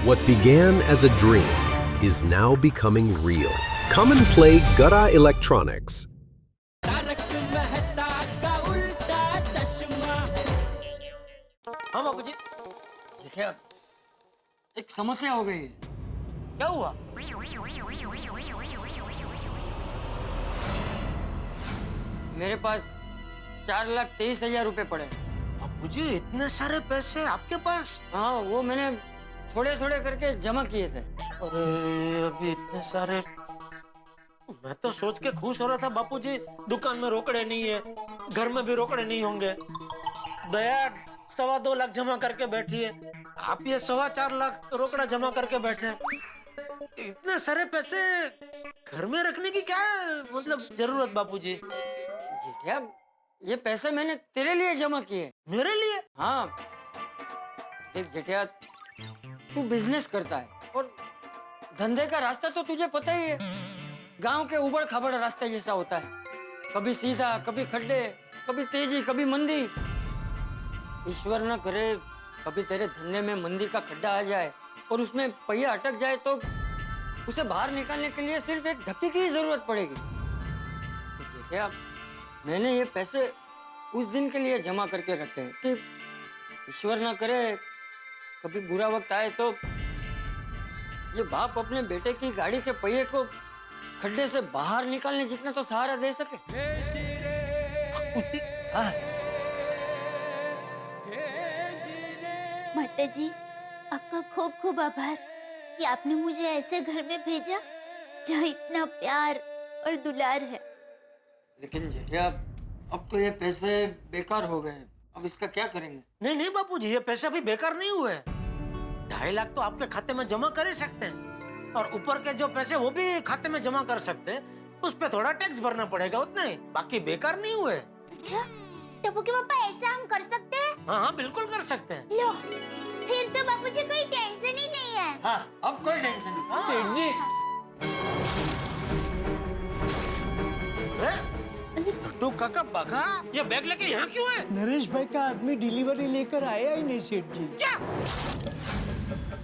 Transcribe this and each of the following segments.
What began as a dream is now becoming real. Come and play Gada Electronics. हाँ बाबूजी। जेठिया, एक समस्या हो गई है। क्या हुआ? मेरे पास 4,23,000 रुपए पड़े। बाबूजी इतने सारे पैसे आपके पास? हाँ, वो मैंने थोड़े थोड़े करके जमा किए थे। अरे अभी इतने सारे, मैं तो सोच के खुश हो रहा था बापूजी, दुकान में रोकड़े नहीं है, घर में भी रोकड़े नहीं होंगे। दया 2.25 लाख जमा करके बैठी है, आप ये 4.25 लाख रोकड़ा जमा करके बैठे हैं। इतने सारे पैसे घर में रखने की क्या मतलब जरूरत बापूजी? जेठिया, ये पैसे मैंने तेरे लिए जमा किए। मेरे लिए? हाँ, देख जेठिया, तू बिजनेस करता है और धंधे का रास्ता तो तुझे पता ही है। गांव के उबड़ खाबड़ रास्ते जैसा होता है, कभी सीधा, कभी खड्डे, कभी तेजी, कभी मंदी। ईश्वर न करे कभी तेरे धंधे में मंदी का खड्डा आ जाए और उसमें पहिया अटक जाए तो उसे बाहर निकालने के लिए सिर्फ एक धक्के की ही जरूरत पड़ेगी। तो जेठिया, मैंने ये पैसे उस दिन के लिए जमा करके रखे हैं कि ईश्वर ना करे कभी बुरा वक्त आए तो ये बाप अपने बेटे की गाड़ी के पहिए को खड्डे से बाहर निकालने जितना तो सहारा दे सके। हाँ। माताजी, आपका खूब खूब आभार कि आपने मुझे ऐसे घर में भेजा जहाँ इतना प्यार और दुलार है। लेकिन जेठिया, अब तो ये पैसे बेकार हो गए, अब इसका क्या करेंगे? नहीं नहीं बापूजी, ये पैसे अभी बेकार नहीं हुए। 2.5 लाख तो आपके खाते में जमा कर ही सकते हैं और ऊपर के जो पैसे वो भी खाते में जमा कर सकते हैं। उस पे थोड़ा टैक्स भरना पड़ेगा, उतना ही, बाकी बेकार नहीं हुए। अच्छा, टप्पू के पापा ऐसा हम कर सकते हैं? हाँ हाँ बिल्कुल कर सकते हैं। लो, फिर तो बापूजी कोई टेंशन ही नहीं है। हाँ, अब कोई टेंशन नहीं। सेठ जी, टू काका बगा, ये बैग लेके यहाँ क्यों है? नरेश भाई का आदमी डिलीवरी लेकर आया ही नहीं सेठ जी। क्या?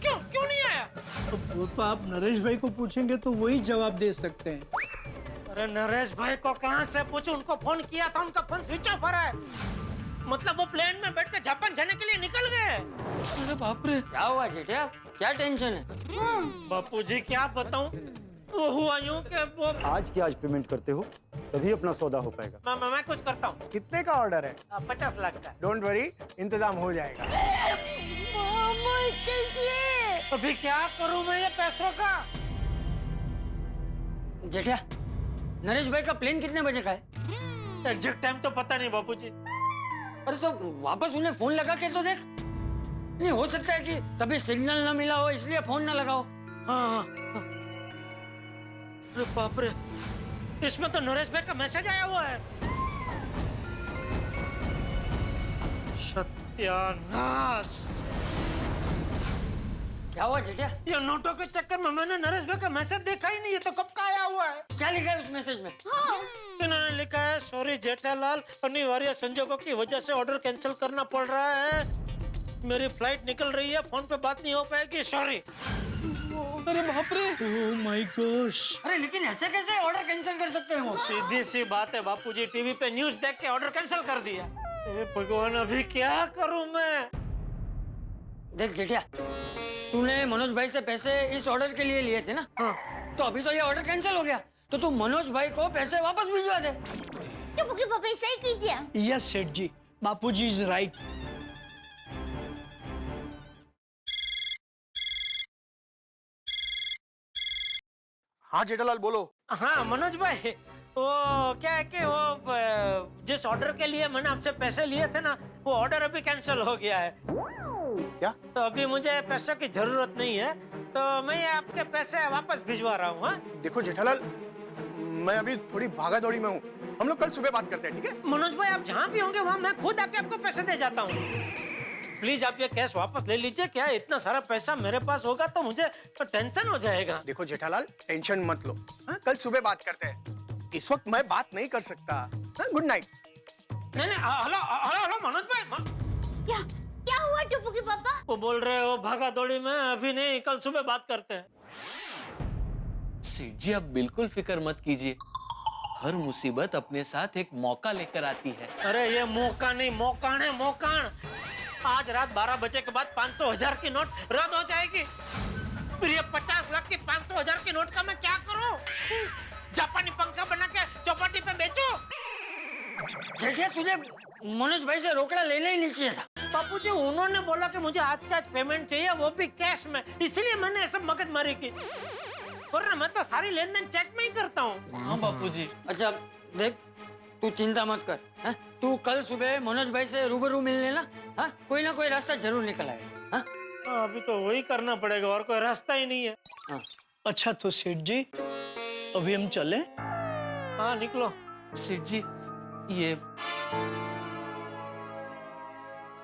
क्यों क्यों नहीं आया? तो वो तो आप नरेश भाई को पूछेंगे तो वही जवाब दे सकते हैं। अरे नरेश भाई को कहाँ से पूछूं? उनको फोन किया था, उनका फोन स्विच ऑफ आ रहा है। मतलब वो प्लेन में बैठ के जापान जाने के लिए निकल गए। अरे बाप रे, क्या हुआ जेठिया, क्या टेंशन है? बापूजी क्या बताऊं, वो हुआ यूं कि वो आज की आज पेमेंट करते हो तभी अपना सौदा हो पाएगा। मैं कुछ करता हूँ। कितने का ऑर्डर है? 50 लाख का। डोंट वरी, इंतजाम हो जाएगा। अभी क्या करूं मैं ये पैसों का? जेठिया, नरेश भाई का प्लेन कितने बजे का है? एग्जैक्ट टाइम तो पता नहीं बापूजी। अरे तो वापस उन्हें फोन लगा के तो देख। नहीं हो सकता है कि कभी सिग्नल ना मिला हो इसलिए फोन ना लगाओ। हाँ। अरे बाप रे, इसमें तो नरेश भाई का मैसेज आया हुआ है। सत्यानाश! क्या हुआ जेठिया? ये नोटों के चक्कर में मैंने नरेश भाई का मैसेज देखा ही नहीं। ये तो कब का आया हुआ है? क्या लिखा है उस मैसेज में? इन्होंने लिखा है, सॉरी जेठालाल, अनिवार्य संजोगों की वजह से ऑर्डर कैंसिल करना पड़ रहा है। मेरी फ्लाइट निकल रही है, फोन पे बात नहीं हो पाएगी, सॉरी। अरे बाप रे, ओह माय गॉश। अरे लेकिन ऐसे कैसे ऑर्डर कैंसिल कर सकते हैं वो? सीधी सी बात है बापूजी, टीवी पे न्यूज देख के ऑर्डर कैंसिल कर दिया। ए भगवान, अभी क्या करूं मैं? देख जेठिया, तूने मनोज भाई से पैसे इस ऑर्डर के लिए लिए थे ना? हाँ। तो अभी तो ये ऑर्डर कैंसिल हो गया, तो तू मनोज भाई को पैसे वापस भिजवा दे। टप्पू के पापा ऐसा ही कीजिए। यस सेठ जी, बापूजी इज राइट। हाँ जेठालाल बोलो। हाँ मनोज भाई, वो क्या है कि वो जिस ऑर्डर के लिए मैंने आपसे पैसे लिए थे ना, वो ऑर्डर अभी कैंसिल हो गया है। क्या? तो अभी मुझे पैसों की जरूरत नहीं है, तो मैं आपके पैसे वापस भिजवा रहा हूँ। हाँ? देखो जेठालाल, मैं अभी थोड़ी भागा दौड़ी में हूँ, हम लोग कल सुबह बात करते हैं, ठीक है? मनोज भाई, आप जहाँ भी होंगे वहाँ मैं खुद आके आपको पैसे दे जाता हूँ। प्लीज आप ये कैश वापस ले लीजिए। क्या इतना सारा पैसा मेरे पास होगा तो मुझे तो टेंशन हो जाएगा। देखो जेठालाल, टेंशन मत लो, हाँ? कल सुबह बात करते हैं। इस वक्त मैं बात नहीं कर सकता। हाँ? Good night. नहीं नहीं, हेलो हेलो हेलो मनोज भाई, क्या क्या हुआ टप्पू के पापा? वो बोल रहे हो भागा दौड़ी में अभी नहीं, कल सुबह बात करते हैं। सेठ जी आप बिल्कुल फिक्र मत कीजिए, हर मुसीबत अपने साथ एक मौका लेकर आती है। अरे ये मौका नहीं, मौकान है, मौकान। आज रात 12 बजे के बाद 500,000 की नोट रद्द हो जाएगी। फिर ये 50 लाख की 500,000 की नोट का मैं क्या करूं? जापानी पंखा बना के चौपाटी पे बेचूं? जेठिया तुझे मनोज भाई से रोकड़ा लेना ही नहीं चाहिए था। बापूजी उन्होंने बोला कि मुझे आज के आज पेमेंट चाहिए, वो भी कैश में, इसलिए मैंने ऐसा मगजमारी की। वरना मैं तो सारी लेन देन चेक में ही करता हूँ। हाँ बापूजी। अच्छा देख, तू चिंता मत कर, हाँ? तू कल सुबह मनोज भाई से रूबरू मिल लेना, हाँ? कोई ना कोई रास्ता जरूर निकल आएगा, हाँ? अभी तो वही करना पड़ेगा, और कोई रास्ता ही नहीं है। हाँ। अच्छा तो सेठ जी अभी हम चले? हाँ निकलो। सेठ जी ये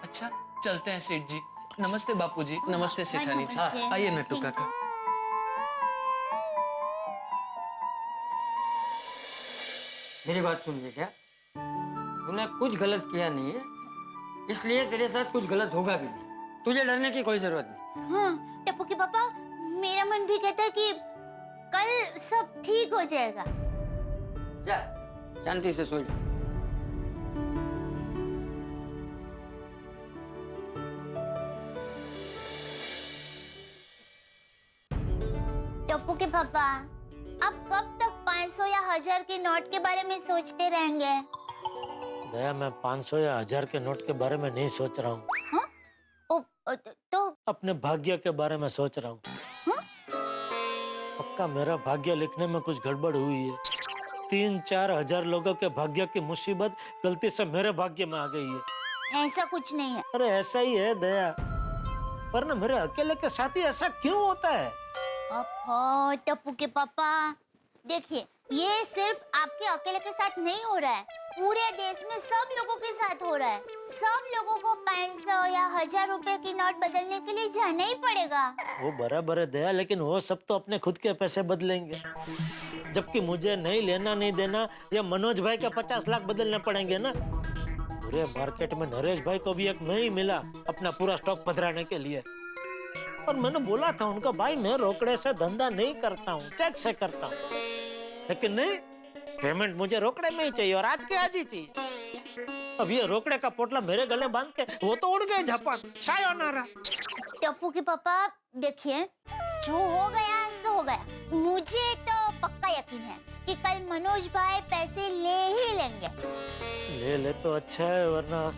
अच्छा चलते हैं सेठ जी। नमस्ते बापूजी। नमस्ते सेठानी जी। नमस्ते। आइए नट्टू काका। मेरी बात सुन जेठिया, तूने कुछ गलत किया नहीं है, इसलिए तेरे साथ कुछ गलत होगा भी नहीं। तुझे डरने की कोई जरूरत नहीं। हाँ टप्पू के पापा, मेरा मन भी कहता है कि कल सब ठीक हो जाएगा। जा शांति से सो जा। टप्पू के पापा, आप कब तक 500 या 1000 के नोट के बारे में सोचते रहेंगे? दया, मैं 500 या 1000 के नोट के बारे में नहीं सोच रहा हूँ। हाँ? तो अपने भाग्य के बारे में सोच रहा हूँ। हाँ? पक्का मेरा भाग्य लिखने में कुछ गड़बड़ हुई है। 3-4 हजार लोगों के भाग्य की मुसीबत गलती से मेरे भाग्य में आ गई है। ऐसा कुछ नहीं है। अरे ऐसा ही है दया, पर ना मेरे अकेले के साथ ही ऐसा क्यों होता है? अब टप्पू के पापा देखिए, ये सिर्फ आपके अकेले के साथ नहीं हो रहा है, पूरे देश में सब लोगों के साथ हो रहा है। सब लोगों को 500 या 1000 रुपए की नोट बदलने के लिए जाना ही पड़ेगा। वो बराबर है दया, लेकिन वो सब तो अपने खुद के पैसे बदलेंगे, जबकि मुझे नहीं लेना नहीं देना या मनोज भाई के 50 लाख बदलने पड़ेंगे ना। पूरे मार्केट में नरेश भाई को भी एक नहीं मिला अपना पूरा स्टॉक पधराने के लिए। और मैंने बोला था उनका, भाई मैं रोकड़े से धंधा नहीं करता हूँ, चेक से करता हूँ, लेकिन नहीं, पेमेंट मुझे रोकड़े में ही चाहिए और आज के आज ही चाहिए। अब ये रोकड़े का पोटला मेरे गले बांध के वो तो उड़ गए जापान, सायोनारा। टप्पू के पापा देखिए, जो हो गया सो हो गया। मुझे तो पक्का यकीन है कि कल मनोज भाई पैसे ले ही लेंगे। ले तो अच्छा है, वरना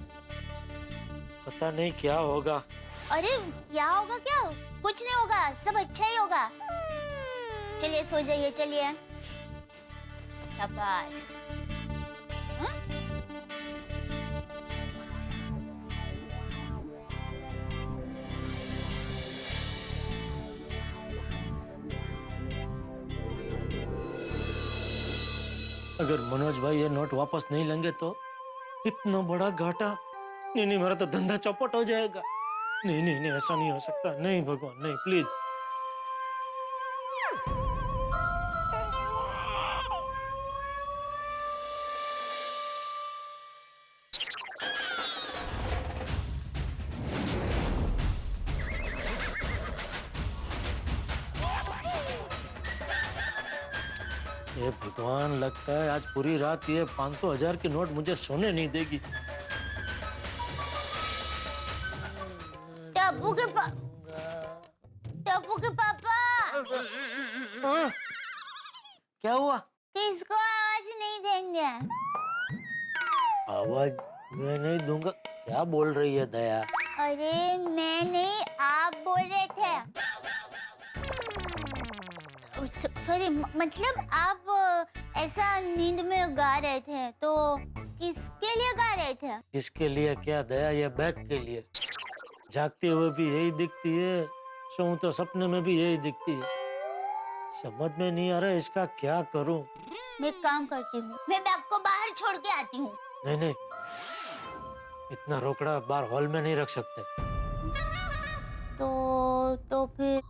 पता नहीं क्या होगा। अरे क्या होगा? क्या कुछ नहीं होगा, सब अच्छा ही होगा। चलिए सो जाइए, चलिए। शाबाश। हाँ? अगर मनोज भाई ये नोट वापस नहीं लेंगे तो इतना बड़ा घाटा। नहीं, मेरा तो धंधा चौपट हो जाएगा। नहीं, ऐसा नहीं हो सकता। नहीं भगवान, नहीं, प्लीज। ये भगवान, लगता है आज पूरी रात ये 500,000 की नोट मुझे सोने नहीं देगी। टप्पू के पापा क्या हुआ? किसको आवाज नहीं देंगे? आवाज मैं नहीं दूंगा। क्या बोल रही है दया? अरे मैं नहीं, आप बोल रहे थे। सॉरी, मतलब आप ऐसा नींद में गा रहे थे, तो किसके लिए गा रहे थे? किसके लिए क्या दया, ये बैग के लिए। जागते हुए भी यही दिखती है, सोऊं तो सपने में भी यही दिखती है। समझ में नहीं आ रहा इसका क्या करूं। मैं काम करती हूँ, मैं बैग को बाहर छोड़ के आती हूँ। नहीं, इतना रोकड़ा बाहर हॉल में नहीं रख सकते। तो फिर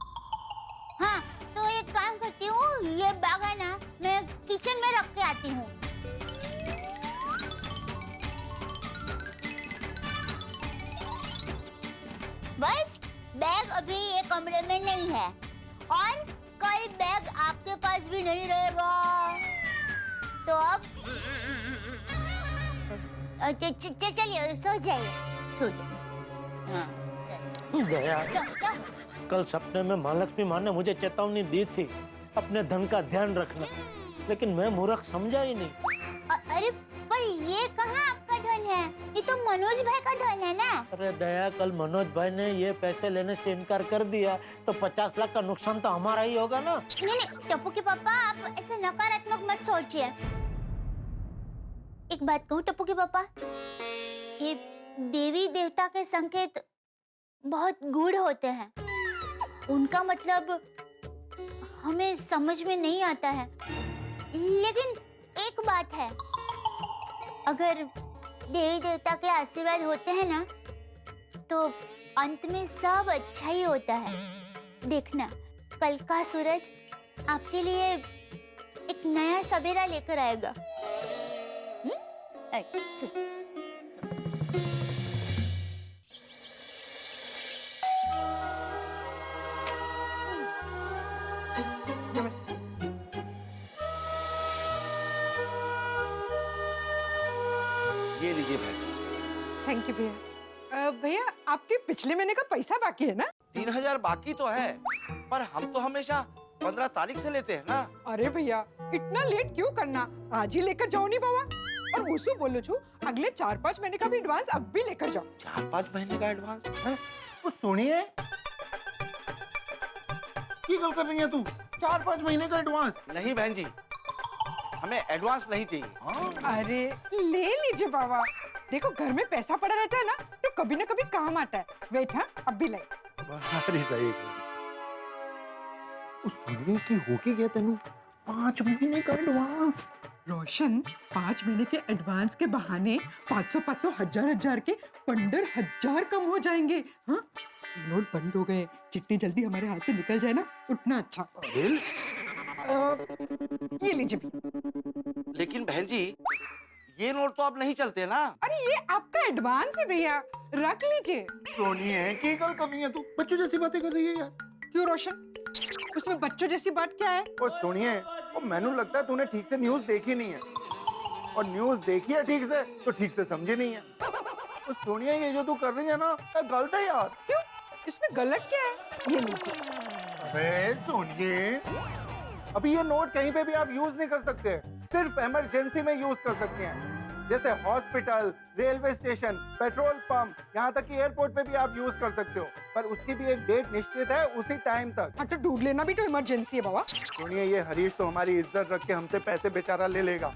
हाँ, तो एक काम करती हूँ, ये बैग है ना, मैं किचन में रख के आती हूँ। कमरे में नहीं है और कल बैग आपके पास भी नहीं रहेगा। तो अब चलिए सो जाइए, सो जाइए। हाँ, सही। दया, क्या? कल सपने में महालक्ष्मी माँ ने मुझे चेतावनी दी थी अपने धन का ध्यान रखना, लेकिन मैं मूर्ख समझा ही नहीं। अरे पर ये कहाँ आपका धन है? ये तो मनोज भाई का धन है ना। अरे दया, कल मनोज भाई ने ये पैसे लेने से इनकार कर दिया तो 50 लाख का नुकसान तो हमारा ही होगा ना। नहीं, टप्पू के पापा आप ऐसे नकारात्मक मत सोचिए। एक बात कहूँ टप्पू के पापा, ये देवी देवता के संकेत बहुत गूढ़ होते हैं। उनका मतलब हमें समझ में नहीं आता है, लेकिन एक बात है, अगर देवी देवता के आशीर्वाद होते हैं ना तो अंत में सब अच्छा ही होता है। देखना, कल का सूरज आपके लिए एक नया सवेरा लेकर आएगा। सुन। ये लीजिए भाई। थैंक यू भैया। भैया आपके पिछले महीने का पैसा बाकी है ना? 3000 बाकी तो है, पर हम तो हमेशा 15 तारीख से लेते हैं ना। अरे भैया इतना लेट क्यों करना, आज ही लेकर जाओ नहीं बाबा। और उसको बोलो छू अगले 4-5 महीने का भी एडवांस अब भी लेकर जाओ। 4-5 महीने का एडवांस? तो सुनिए, की गल कर रही है तू? 4-5 महीने का एडवांस? नहीं बहन जी, हमें एडवांस नहीं चाहिए। अरे ले लीजिए बाबा, देखो घर में पैसा पड़ा रहता है ना तो कभी ना कभी काम आता है। वेट, हाँ अब भी ले। अरे सही सुनिए की होगी क्या तेनू 5 महीने का एडवांस? रोशन, 5 महीने के एडवांस के बहाने 500-500, 1000-1000 के 15,000 कम हो जाएंगे। हाँ, नोट बंद हो गए, जितनी जल्दी हमारे हाथ से निकल जाए ना उतना अच्छा। ये लीजिए भी। लेकिन बहन जी, ये नोट तो अब नहीं चलते ना। अरे ये आपका एडवांस है भैया, रख लीजिए। सोनिए की गल कर रही है तू? बच्चों जैसी बातें कर रही है यार। क्यों रोशन, उसमें बच्चों जैसी बात क्या है? ओ सुनिए, ओ मैनू लगता है तूने ठीक से न्यूज़ देखी नहीं है, और न्यूज़ देखी है ठीक से तो ठीक से समझी नहीं है। ओ सोनिए, ये जो तू कर रही है ना गलत है यार। क्यों, इसमें गलत क्या है? ये लीजिए। अबे सोनिए, अभी ये नोट कहीं पे भी आप यूज नहीं कर सकते, सिर्फ इमरजेंसी में यूज कर सकते हैं। जैसे hospital, railway station, petrol pump, यहाँ तक कि एयरपोर्ट पे भी आप यूज कर सकते हो, पर उसकी भी एक डेट निश्चित है, उसी टाइम तक। हाँ तो ढूंढ लेना भी तो इमरजेंसी है बाबा। सुनिए, ये हरीश तो हमारी इज्जत रख के हमसे पैसे बेचारा ले लेगा,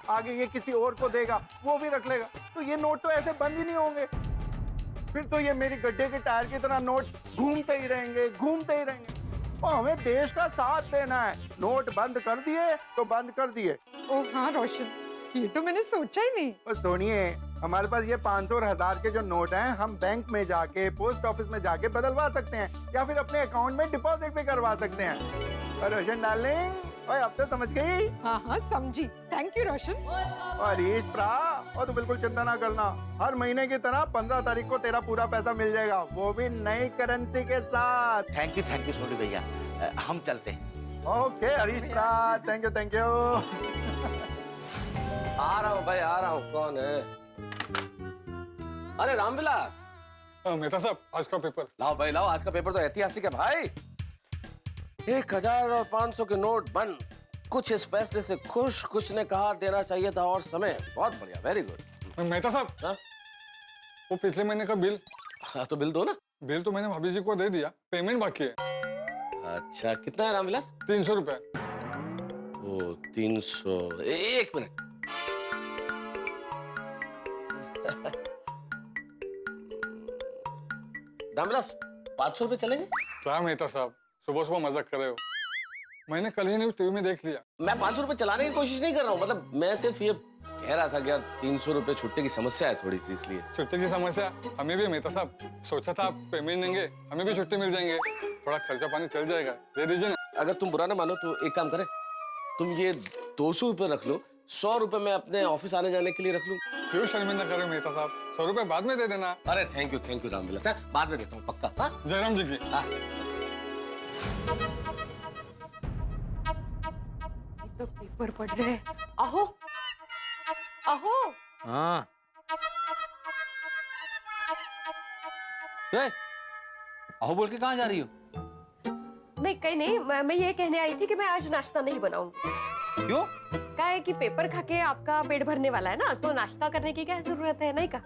आगे ये किसी और को देगा, वो भी रख लेगा, तो ये नोट तो ऐसे बंद ही नहीं होंगे। फिर तो ये मेरी गड्ढे के टायर की तरह नोट घूमते ही रहेंगे, घूमते ही रहेंगे। और हमें देश का साथ देना है, नोट बंद कर दिए तो बंद कर दिए। ओ हाँ रोशन, ये तो मैंने सोचा ही नहीं। और सुनिए, हमारे पास ये 500 और 1000 के जो नोट हैं, हम बैंक में जाके, पोस्ट ऑफिस में जाके बदलवा सकते हैं, या फिर अपने अकाउंट में डिपॉजिट भी करवा सकते हैं। और रोशन डार्लिंग, ओए अब तो समझ गई? हाँ हाँ समझी, थैंक यू रोशन। और ईश प्रा, और तू बिल्कुल चिंता ना करना, हर महीने की तरह 15 तारीख को तेरा पूरा पैसा मिल जाएगा, वो भी नई करेंसी के साथ। थैंक यू सोनी भैया, हम चलते हैं। ओके हरीश प्रा, थैंक यू थैंक यू। आ रहा हूँ भाई, आ रहा हूँ। कौन है? अरे रामविलास। मेहता साहब, आज का पेपर लाओ भाई लाओ, आज का पेपर तो ऐतिहासिक है भाई। 1000 और 500 के नोट बंद। कुछ इस फैसले से खुश, कुछ ने कहा देना चाहिए था और समय। बहुत बढ़िया, वेरी गुड। मेहता साहब, वो पिछले महीने का बिल। हाँ तो बिल दो ना। बिल तो मैंने भाभी जी को दे दिया, पेमेंट बाकी है। अच्छा, कितना है रामविलास? 300 रुपए। ओ 300, एक मिनट। रामविलास, 500 रुपए चलेंगे? क्या मेहता साहब, सुबह सुबह मजाक कर रहे हो? मैंने कल ही न्यूज टीवी में देख लिया। मैं 500 रुपए चलाने की कोशिश नहीं कर रहा हूँ, मतलब मैं सिर्फ ये कह रहा था कि यार 300 रुपए छुट्टे की समस्या है थोड़ी सी, इसलिए। छुट्टी की समस्या हमें भी मेहता साहब, सोचा था आप पेमेंट देंगे, हमें भी छुट्टी मिल जाएंगे, थोड़ा खर्चा पानी चल जाएगा, दे दीजिए ना। अगर तुम बुरा ना मानो तो एक काम करें, तुम ये 200 रुपए रख लो, 100 रुपए मैं अपने ऑफिस आने जाने के लिए रख लूं। क्यों शर्मिंदा करे मेहता साहब, 100 रुपए बाद में दे देना। अरे थैंक यू रामविलास, बाद में देता हूँ पक्का। हाँ? जयराम जी की। तो पेपर पढ़ रहे हैं। अहो अहो हाँ अहो बोल के कहाँ जा रही हो? नहीं कहीं नहीं, मैं ये कहने आई थी कि मैं आज नाश्ता नहीं बनाऊंगी। क्यों? क्या है कि पेपर खा के आपका पेट भरने वाला है ना, तो नाश्ता करने की क्या जरूरत है, नहीं का?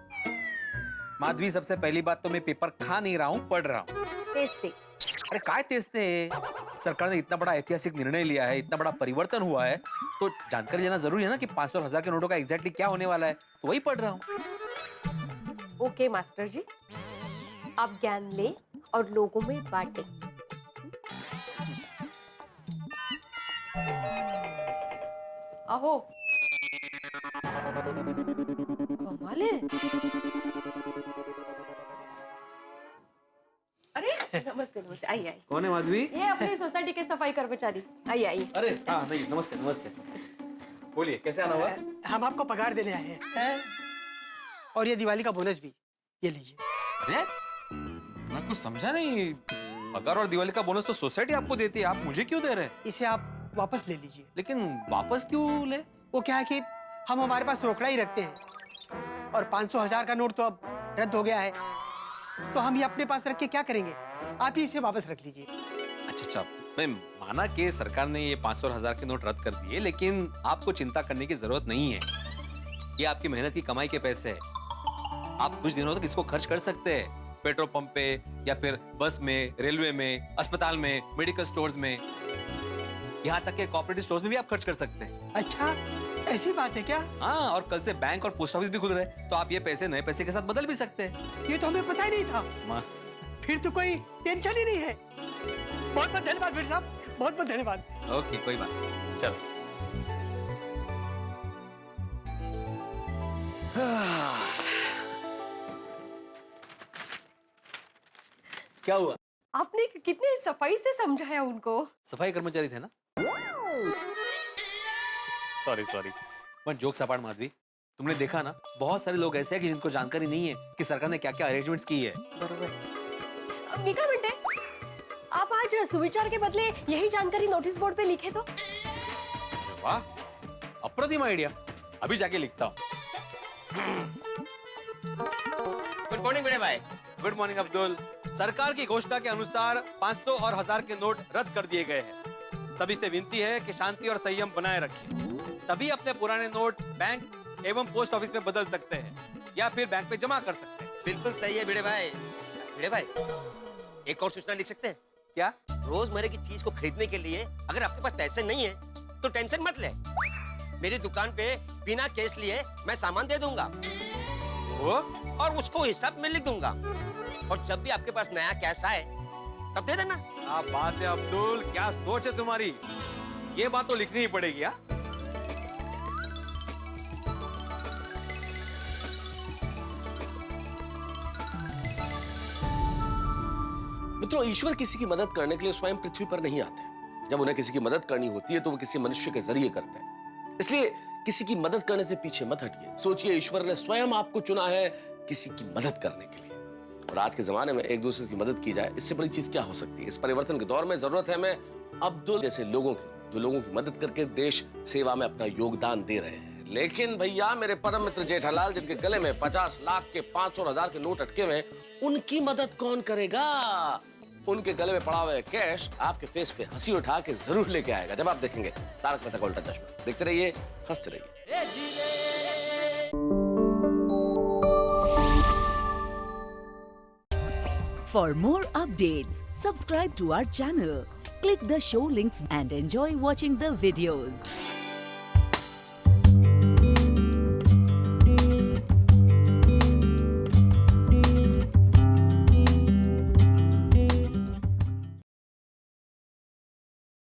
माधवी, सबसे पहली बात तो मैं पेपर खा नहीं रहा हूँ, पढ़ रहा हूँ। तेजते। अरे काय तेजते? सरकार ने इतना बड़ा ऐतिहासिक निर्णय लिया है, इतना बड़ा परिवर्तन हुआ है, तो जानकारी लेना जरूरी है ना कि 500 और 1000 के नोटों का एग्जैक्टली क्या होने वाला है, तो वही पढ़ रहा हूँ। ओके मास्टर जी, आप ज्ञान ले और लोगों में बांटे। अहो कमाल है। अरे नमस्ते नमस्ते, आइए आइए। कौन है माधवी? ये अपनी सोसाइटी के सफाई कर्मचारी। आइए आइए। अरे हाँ नहीं, नमस्ते नमस्ते। बोलिए कैसे आना हुआ? हम आपको पगार देने आए हैं और ये दिवाली का बोनस भी, ये लीजिए। अरे मैं कुछ समझा नहीं, पगार और दिवाली का बोनस तो सोसाइटी आपको देती है, आप मुझे क्यों दे रहे हैं? इसे आप वापस ले लीजिए। लेकिन वापस क्यों ले? वो क्या है कि हम हमारे पास रोकड़ा ही रखते हैं और 500 1000 का नोट तो अब रद्द हो गया है, तो हम ये अपने पास रख के क्या करेंगे? आप ही इसे वापस रख लीजिए। अच्छा, मैं माना कि सरकार ने ये 500 और 1000 के नोट रद्द कर दिए, लेकिन आपको चिंता करने की जरूरत नहीं है। ये आपकी मेहनत की कमाई के पैसे हैं। आप कुछ दिनों तक इसको खर्च कर सकते हैं, पेट्रोल पंप पे या फिर बस में, रेलवे में, अस्पताल में, मेडिकल स्टोर्स में, यहाँ तक के कोऑपरेटिव स्टोर्स में भी आप खर्च कर सकते हैं। अच्छा, ऐसी बात है क्या? हाँ, और कल से बैंक और पोस्ट ऑफिस भी खुल रहे हैं, तो आप ये पैसे नए पैसे के साथ बदल भी सकते हैं। ये तो हमें पता ही नहीं था। फिर तो कोई टेंशन ही नहीं है। बहुत बहुत धन्यवाद फिर साहब, बहुत बहुत धन्यवाद। ओके, कोई बात नहीं, चलो। क्या हुआ? आपने कितने सफाई से समझाया उनको। सफाई कर्मचारी थे ना? Sorry but jokes apart Madhavi, तुमने देखा ना, बहुत सारे लोग ऐसे हैं कि जिनको जानकारी नहीं है कि सरकार ने क्या क्या अरेंजमेंट्स की है। बरोबर। मीका बेटे, आप आज सुविचार के बदले यही जानकारी नोटिस बोर्ड पे लिखे तो। वाह, अप्रतिम आइडिया, अभी जाके लिखता हूँ। गुड मॉर्निंग बड़े भाई। Good morning Abdul. सरकार की घोषणा के अनुसार 500 और 1000 के नोट रद्द कर दिए गए हैं। सभी से विनती है कि शांति और संयम बनाए रखें। सभी अपने पुराने नोट बैंक एवं पोस्ट ऑफिस में बदल सकते हैं या फिर बैंक में जमा कर सकते हैं। बिल्कुल सही है भिड़े भाई। भिड़े भाई, एक और सूचना लिख सकते हैं क्या? रोजमर्रा की चीज को खरीदने के लिए अगर आपके पास पैसे नहीं है तो टेंशन मत ले, मेरी दुकान पे बिना कैश लिए मैं सामान दे दूंगा और उसको हिसाब में लिख दूंगा, और जब भी आपके पास नया कैश आए तब दे देना। क्या बात है अब्दुल, क्या सोच है तुम्हारी, ये बात तो लिखनी ही पड़ेगी। हाँ, मित्रों, ईश्वर किसी की मदद करने के लिए स्वयं पृथ्वी पर नहीं आते। जब उन्हें किसी की मदद करनी होती है तो वो किसी मनुष्य के जरिए करते हैं। इसलिए किसी की मदद करने से पीछे मत हटिए। सोचिए, ईश्वर ने स्वयं आपको चुना है किसी की मदद करने के लिए, और आज के जमाने में एक दूसरे की मदद की जाए, इससे बड़ी चीज क्या हो सकती है। इस परिवर्तन के दौर में जरूरत है हमें अब्दुल जैसे लोगों की, जो लोगों की मदद करके देश सेवा में अपना योगदान दे रहे हैं। लेकिन भैया, मेरे परम मित्र जेठालाल, जिनके गले में 50 लाख के, 500 और 1000 के नोट अटके हुए, उनकी मदद कौन करेगा? उनके गले में पड़ा हुआ कैश आपके फेस पे हंसी उठा के जरूर लेके आएगा जब आप देखेंगे तारक मेहता का उल्टा चश्मा। देखते रहिए, हंसते रहिए। For more updates, subscribe to our channel, click the show links and enjoy watching the videos.